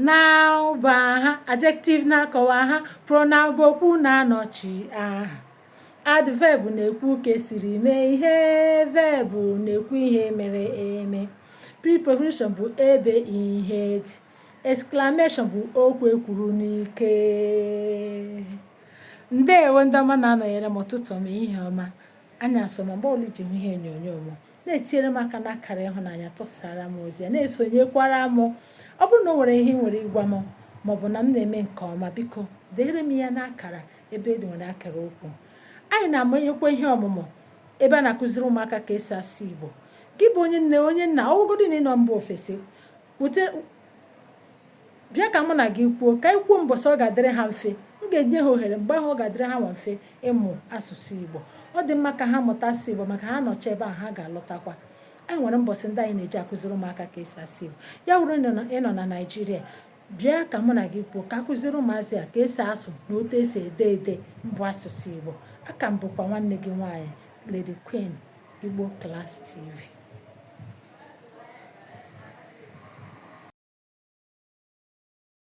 noun bụ aha, adjective na-akọwa aha, pronoun bụ okwu na-anọchi aha. Adverb na-ekwu ka esiri mee ihe, verb na-ekwu ihe mere eme. Preposition bụ ebe ihe dị. Exclamation bụ okwu ekwuru n'ike. Ndeewo ndị ọma na-anọnyere m ụtụtụ m, ihe ọma, anyasị m, mgbe ọbụla iji hụ ihe onyonyo m, na-etinyere m aka n'akara ịhụnanya, tụsara m ozi ya, na-esonyekwara m. Ọ bụrụ na o nwere ihe ị nwere ịgwa m maọbụ na m na-eme nke ọma, biko deere m ya n'akara ebe nwere akara okwu. Anyị na-amanyekwa ihe ọmụmụ ebe a na-akụziri ụmụaka ka esi asụ Igbo. Gị bụ onye nne, onye nna, ọgwụgwụ na ịnọ mba ofesi, bịa ka mụ na gị kwuo, ka anyị kwuo mbọsị ọ ga-adịrị ha mfe. M ga-enye ha ohere mgbe ahụ ọ ga-adịrị ha mfe ịmụ asụsụ Igbo. Ọ dị mma ka ha mụta asụsụ Igbo maka ha nọcha ebe ahụ ha ga-alọtakwa. Anyị nwere mbọsị ndị anyị na-eji akụziri ụmụaka ka esi asụ Igbo. Ya wụrụ ịnọ na Naịjirịa, bịa ka mụ na gị kwuo ka akụziri ụmụazị a ka esi asụ na otu esi ede mbụ asụsụ Igbo. Aka m bụkwa nwanne gị nwaanyị, Lady Queen, Igbo Class TV.